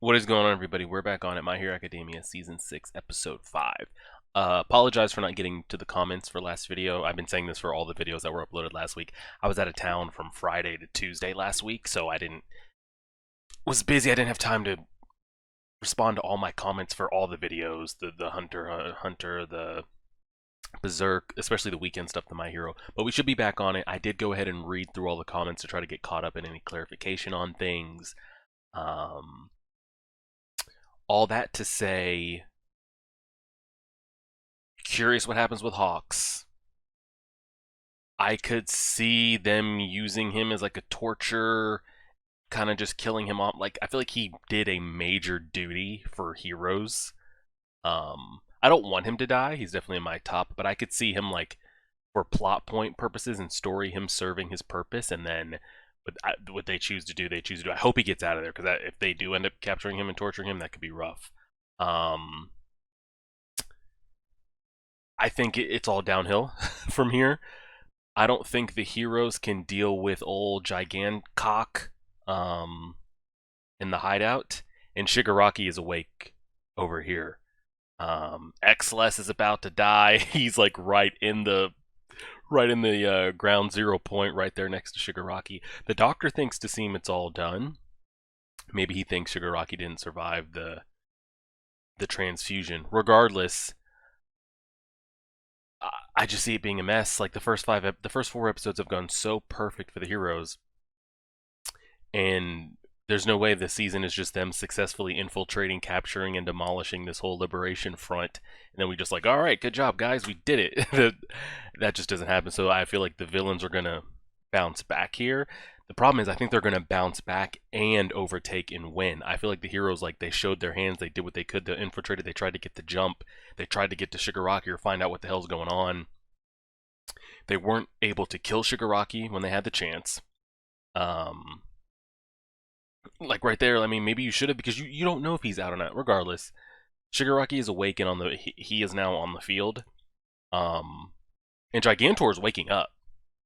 What is going on, everybody? We're back on at My Hero Academia Season 6, Episode 5. Apologize for not getting to the comments for last video. I've been saying this for all the videos that were uploaded last week. I was out of town from Friday to Tuesday last week, so was busy. I didn't have time to respond to all my comments for all the videos. The Hunter, the Berserk, especially the weekend stuff, the My Hero. But we should be back on it. I did go ahead and read through all the comments to try to get caught up in any clarification on things. All that to say, curious what happens with Hawks. I could see them using him as like a torture, kind of just killing him off. Like, I feel like he did a major duty for heroes. I don't want him to die. He's definitely in my top, but I could see him, like, for plot point purposes and story, him serving his purpose, and then what they choose to do, they choose to do. I hope he gets out of there, because if they do end up capturing him and torturing him, that could be rough. I think it's all downhill from here. I don't think the heroes can deal with old Gigancock in the hideout, and Shigaraki is awake over here. Xless is about to die. He's like right in the ground zero point right there next to Shigaraki. The doctor thinks to seem it's all done. Maybe he thinks Shigaraki didn't survive the transfusion. Regardless, I just see it being a mess. Like the first 4 episodes have gone so perfect for the heroes, and there's no way this season is just them successfully infiltrating, capturing, and demolishing this whole liberation front, and then we just like, all right, good job, guys, we did it. That just doesn't happen. So I feel like the villains are gonna bounce back here. The problem is, I think they're gonna bounce back and overtake and win. I feel like the heroes, like, they showed their hands, they did what they could, they infiltrated, they tried to get the jump, they tried to get to Shigaraki or find out what the hell's going on. They weren't able to kill Shigaraki when they had the chance. Like right there, I mean, maybe you should have, because you don't know if he's out or not. Regardless, Shigaraki is awake and he is now on the field. And Gigantor is waking up.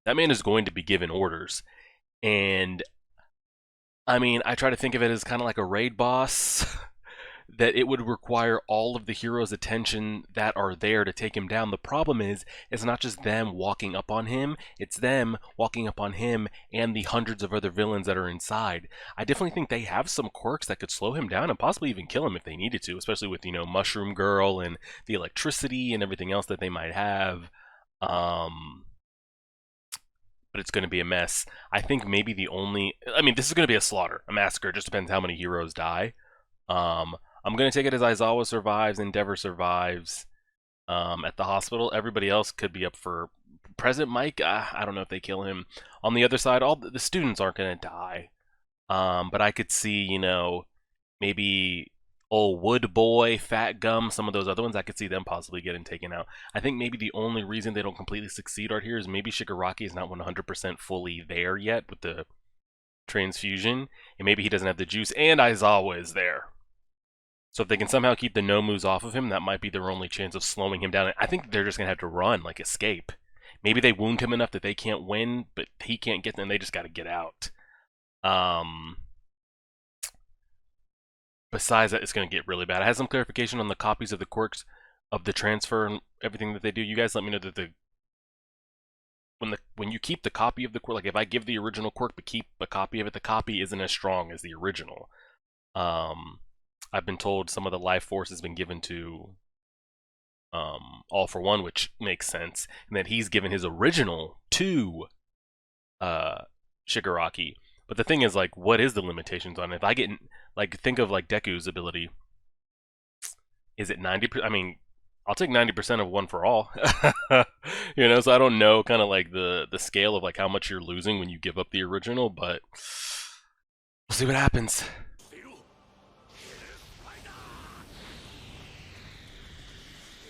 That man is going to be given orders. And I mean, I try to think of it as kind of like a raid boss, that it would require all of the heroes' attention that are there to take him down. The problem is, it's not just them walking up on him, it's them walking up on him and the hundreds of other villains that are inside. I definitely think they have some quirks that could slow him down and possibly even kill him if they needed to, especially with, Mushroom Girl and the electricity and everything else that they might have. But it's going to be a mess. I think maybe this is going to be a slaughter, a massacre. It just depends how many heroes die. I'm going to take it as Aizawa survives, Endeavor survives at the hospital. Everybody else could be up for President Mike. I don't know if they kill him. On the other side, all the students aren't going to die. But I could see, maybe old Wood Boy, Fat Gum, some of those other ones, I could see them possibly getting taken out. I think maybe the only reason they don't completely succeed out here is maybe Shigaraki is not 100% fully there yet with the transfusion, and maybe he doesn't have the juice, and Aizawa is there. So if they can somehow keep the Nomus off of him, that might be their only chance of slowing him down. I think they're just going to have to run, like escape. Maybe they wound him enough that they can't win, but he can't get them, they just got to get out. Besides that, it's going to get really bad. I had some clarification on the copies of the quirks of the transfer and everything that they do. You guys let me know that when you keep the copy of the quirk, like if I give the original quirk but keep a copy of it, the copy isn't as strong as the original. I've been told some of the life force has been given to All For One, which makes sense, and that he's given his original to Shigaraki. But the thing is, like, what is the limitations on it? If I get, like, think of, like, Deku's ability. Is it 90%? I mean, I'll take 90% of One For All. So I don't know kind of, like, the scale of, like, how much you're losing when you give up the original, but we'll see what happens.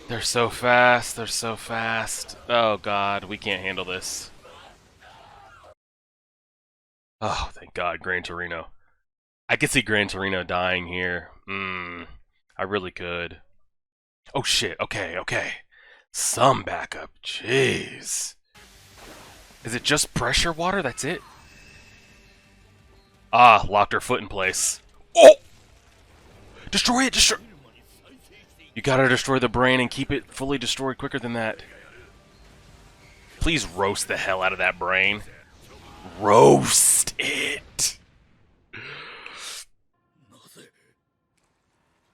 They're so fast. They're so fast. Oh, God. We can't handle this. Oh, thank God, Gran Torino. I could see Gran Torino dying here. I really could. Oh, shit. Okay. Some backup. Jeez. Is it just pressure water? That's it? Ah, locked her foot in place. Oh! Destroy it! Destroy. You gotta destroy the brain and keep it fully destroyed quicker than that. Please roast the hell out of that brain. Roast it!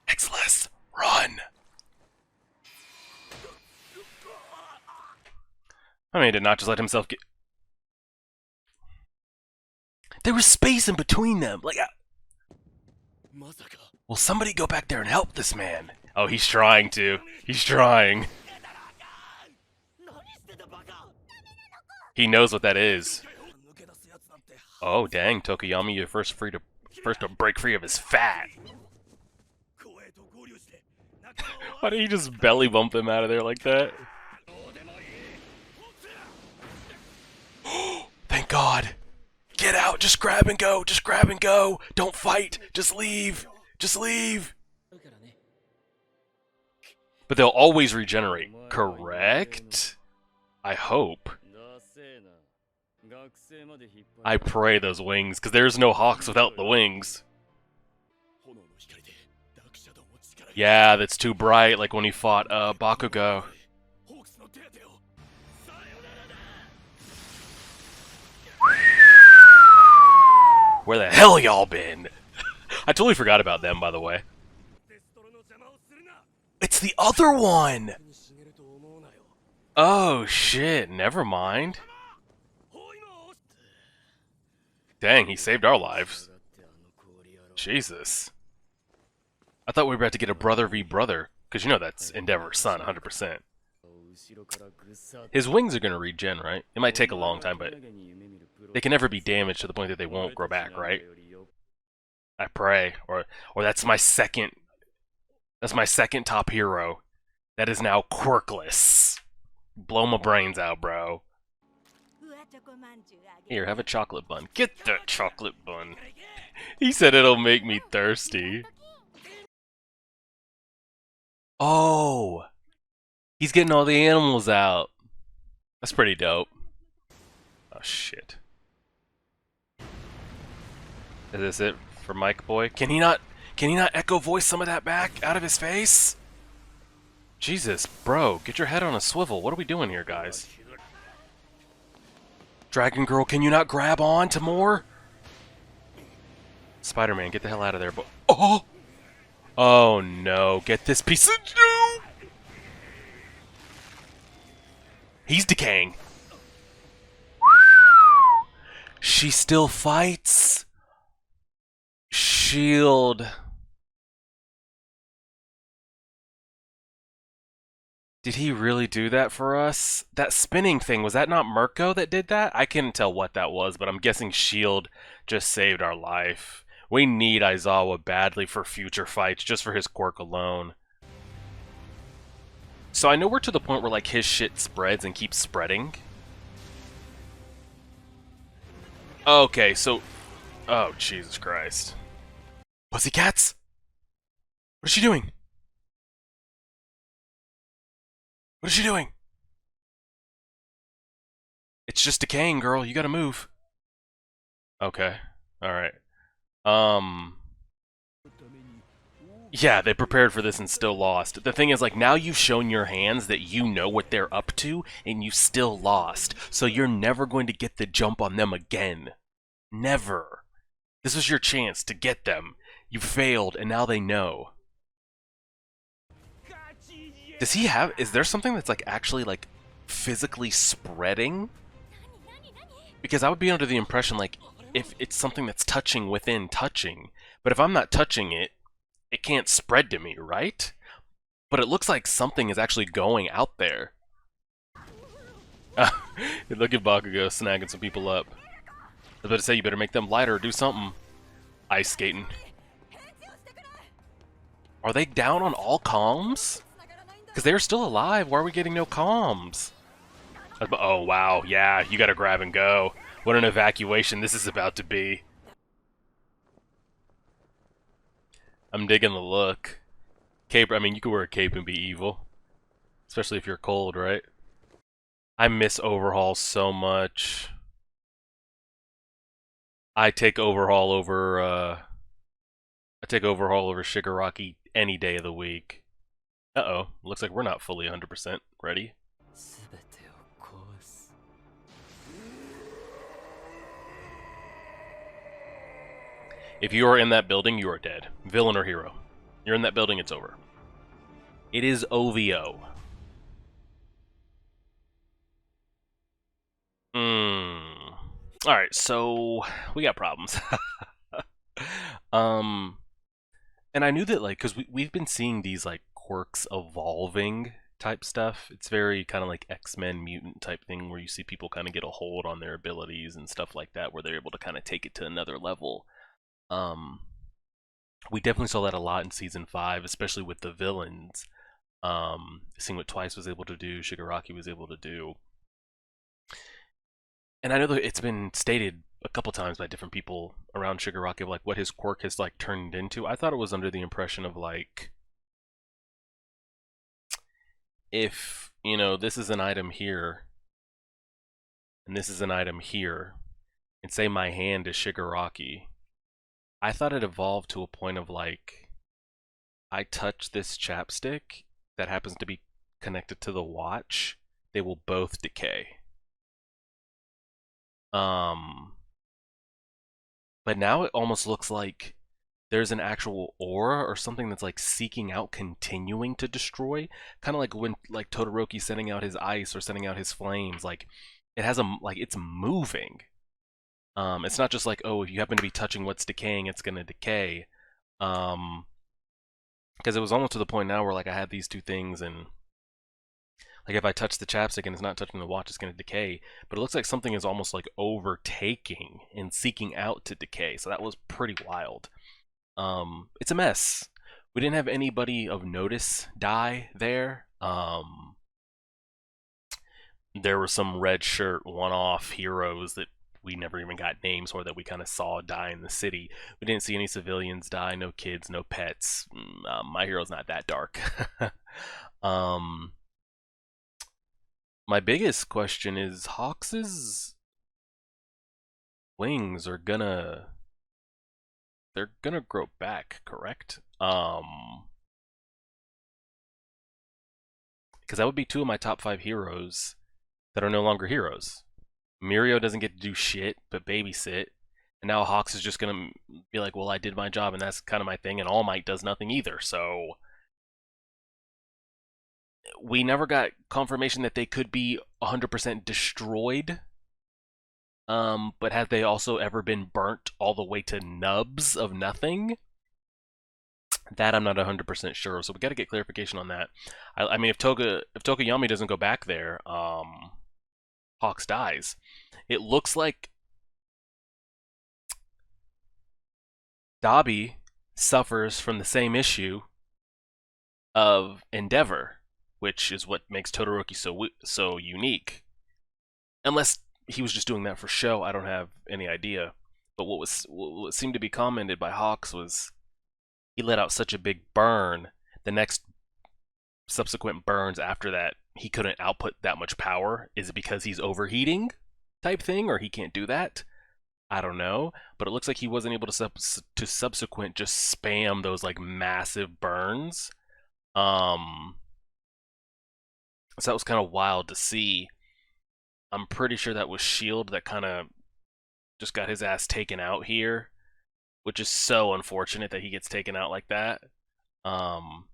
Exless, run! I mean, did not just let himself get... There was space in between them. Like, will somebody go back there and help this man? Oh, he's trying to. He's trying. He knows what that is. Oh, dang, Tokuyami, you're first to break free of his fat. Why did he just belly bump him out of there like that? Thank God. Get out, just grab and go, just grab and go. Don't fight, just leave, just leave. But they'll always regenerate, correct? I hope. I pray those wings, because there's no hawks without the wings. Yeah, that's too bright, like when he fought Bakugo. Where the hell y'all been? I totally forgot about them, by the way. It's the other one! Oh shit, never mind. Dang, he saved our lives. Jesus. I thought we were about to get a brother v brother, because you know that's Endeavor's son, 100%. His wings are going to regen, right? It might take a long time, but they can never be damaged to the point that they won't grow back, right? I pray. Or that's my second top hero. That is now quirkless. Blow my brains out, bro. Here, have a chocolate bun. Get that chocolate bun. He said it'll make me thirsty. Oh! He's getting all the animals out. That's pretty dope. Oh, shit. Is this it for Mike Boy? Can he not echo voice some of that back out of his face? Jesus, bro, get your head on a swivel. What are we doing here, guys? Dragon Girl, can you not grab on to more? Spider-Man, get the hell out of there. Oh! Oh no, get this piece of... He's decaying. She still fights. Shield. Did he really do that for us? That spinning thing, was that not Mirko that did that? I couldn't tell what that was, but I'm guessing Shield just saved our life. We need Aizawa badly for future fights, just for his quirk alone. So I know we're to the point where like his shit spreads and keeps spreading. Okay, so... Oh, Jesus Christ. Pussycats? What is she doing? What is she doing? It's just decaying, girl. You gotta move. Okay. Alright. Yeah, they prepared for this and still lost. The thing is, like, now you've shown your hands that you know what they're up to, and you still lost. So you're never going to get the jump on them again. Never. This was your chance to get them. You failed, and now they know. Does he have... Is there something that's, like, actually, like, physically spreading? Because I would be under the impression, like, if it's something that's touching within touching. But if I'm not touching it, it can't spread to me, right? But it looks like something is actually going out there. Look at Bakugo snagging some people up. I was about to say, you better make them lighter or do something. Ice skating. Are they down on all comms? Because they're still alive. Why are we getting no comms? Oh, wow. Yeah, you gotta grab and go. What an evacuation this is about to be. I'm digging the look. Cape, I mean, you could wear a cape and be evil. Especially if you're cold, right? I miss Overhaul so much. I take Overhaul over I take Overhaul over Shigaraki any day of the week. Uh-oh, looks like we're not fully 100% ready. If you are in that building, you are dead. Villain or hero. You're in that building, it's over. It is OVO. Alright, so we got problems. um and I knew that, like, because we've been seeing these like quirks evolving type stuff. It's very kind of like X-Men mutant type thing where you see people kind of get a hold on their abilities and stuff like that, where they're able to kind of take it to another level. Um we definitely saw that a lot in season 5, especially with the villains. Seeing what Twice was able to do, Shigaraki was able to do. And I know that it's been stated a couple times by different people around Shigaraki of like what his quirk has like turned into. I thought it was under the impression of like, if, you know, this is an item here and this is an item here, and say my hand is Shigaraki, I thought it evolved to a point of like, I touch this chapstick that happens to be connected to the watch, they will both decay. But now it almost looks like there's an actual aura or something that's like seeking out, continuing to destroy. Kind of like when like Todoroki's sending out his ice or sending out his flames. Like it has a like it's moving. It's not just like, oh, if you happen to be touching what's decaying, it's gonna decay. Because it was almost to the point now where like I had these two things and like if I touch the chapstick and it's not touching the watch, it's going to decay. But it looks like something is almost like overtaking and seeking out to decay. So that was pretty wild. It's a mess. We didn't have anybody of notice die there. There were some red shirt one-off heroes that we never even got names for that we kind of saw die in the city. We didn't see any civilians die, no kids, no pets. My hero's not that dark. um, my biggest question is Hawks's wings are they're gonna grow back, correct? Because that would be two of my top 5 heroes that are no longer heroes. Mirio doesn't get to do shit but babysit, and now Hawks is just gonna be like, well, I did my job and that's kind of my thing, and All Might does nothing either. So we never got confirmation that they could be 100% destroyed. But have they also ever been burnt all the way to nubs of nothing? That I'm not 100% sure, so we got to get clarification on that. I mean, if Tokoyami doesn't go back there, Hawks dies. It looks like Dabi suffers from the same issue of Endeavor, which is what makes Todoroki so unique. Unless he was just doing that for show, I don't have any idea. But what seemed to be commented by Hawks was he let out such a big burn. The next subsequent burns after that, he couldn't output that much power. Is it because he's overheating type thing, or he can't do that? I don't know, but it looks like he wasn't able to subsequent just spam those like massive burns. Um, so that was kind of wild to see. I'm pretty sure that was Shield that kind of just got his ass taken out here, which is so unfortunate that he gets taken out like that. Um,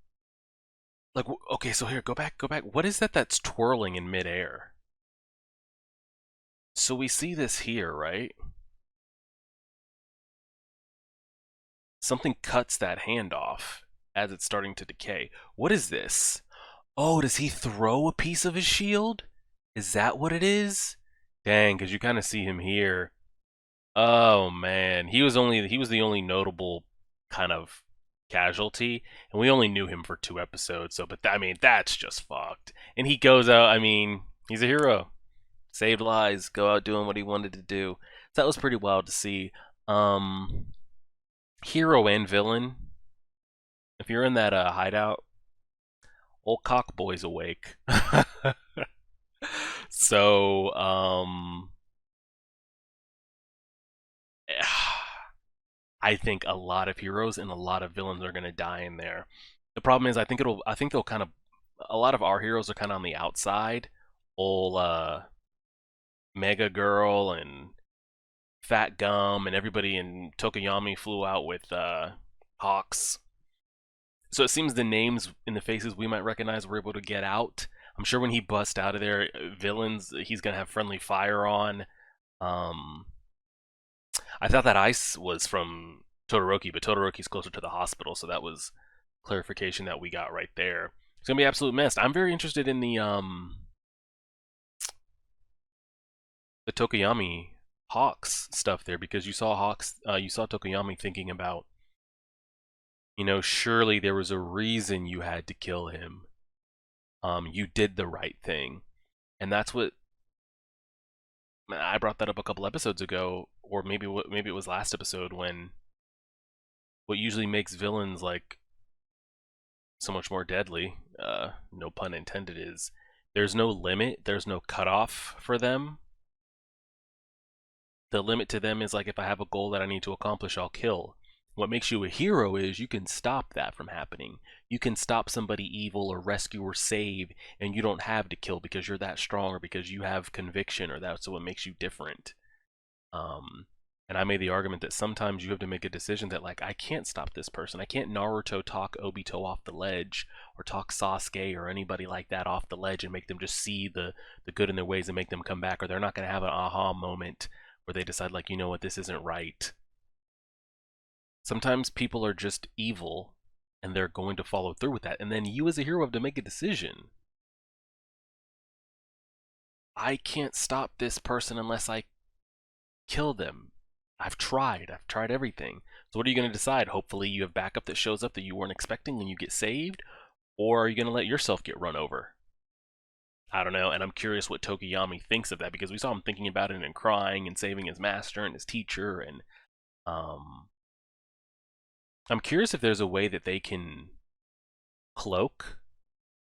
like okay, so here, go back. What is that that's twirling in midair? So we see this here, right? Something cuts that hand off as it's starting to decay. What is this? Oh, does he throw a piece of his shield? Is that what it is? Dang, because you kind of see him here. Oh man, he was the only notable kind of casualty, and we only knew him for 2 episodes. So, but I mean, that's just fucked. And he goes out. I mean, he's a hero, saved lives, go out doing what he wanted to do. So that was pretty wild to see. Hero and villain. If you're in that hideout, old cockboy's awake. So, I think a lot of heroes and a lot of villains are gonna die in there. The problem is, I think they'll kind of, a lot of our heroes are kind of on the outside. Old Mega Girl and Fat Gum and everybody in Tokoyami flew out with Hawks. So it seems the names in the faces we might recognize were able to get out. I'm sure when he busts out of there, villains, he's gonna have friendly fire on. Um, I thought that ice was from Todoroki, but Todoroki's closer to the hospital, so that was clarification that we got right there. It's gonna be absolute mess. I'm very interested in the Tokoyami Hawks stuff there, because you saw you saw Tokoyami thinking about, surely there was a reason you had to kill him. You did the right thing, and that's what I brought that up a couple episodes ago, or maybe it was last episode, when what usually makes villains like so much more deadly, no pun intended, is there's no limit, there's no cutoff for them. The limit to them is like, if I have a goal that I need to accomplish, I'll kill. What makes you a hero is you can stop that from happening. You can stop somebody evil or rescue or save, and you don't have to kill because you're that strong or because you have conviction, or that's what makes you different. And I made the argument that sometimes you have to make a decision that, like, I can't stop this person. I can't Naruto talk Obito off the ledge, or talk Sasuke or anybody like that off the ledge and make them just see the good in their ways and make them come back, or they're not going to have an aha moment where they decide, like, you know what, this isn't right. Sometimes people are just evil and they're going to follow through with that, and then you as a hero have to make a decision. I can't stop this person unless I kill them. I've tried everything. So what are you going to decide? Hopefully you have backup that shows up that you weren't expecting and you get saved, or are you going to let yourself get run over? I don't know, and I'm curious what Tokoyami thinks of that, because we saw him thinking about it and crying and saving his master and his teacher, and I'm curious if there's a way that they can cloak.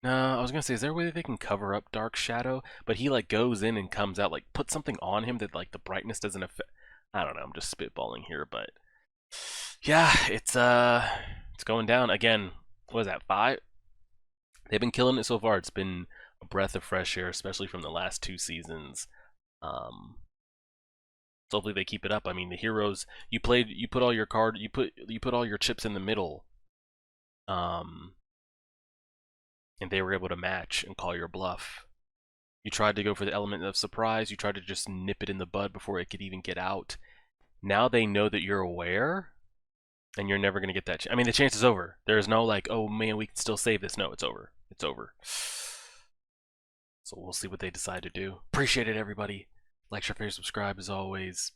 No, I was gonna say, is there a way that they can cover up Dark Shadow? But he like goes in and comes out, like put something on him that like the brightness doesn't affect. I don't know. I'm just spitballing here, but yeah, it's going down again. What is that? 5? They've been killing it so far. It's been a breath of fresh air, especially from the last 2 seasons. So hopefully they keep it up. I mean, the heroes you put all your you put all your chips in the middle, and they were able to match and call your bluff. You tried to go for the element of surprise. You tried to just nip it in the bud before it could even get out. Now they know that you're aware, and you're never going to get that. I mean, the chance is over. There's no like, oh man, we can still save this. No, it's over. It's over. So we'll see what they decide to do. Appreciate it, everybody. Like, share, favorite, subscribe as always.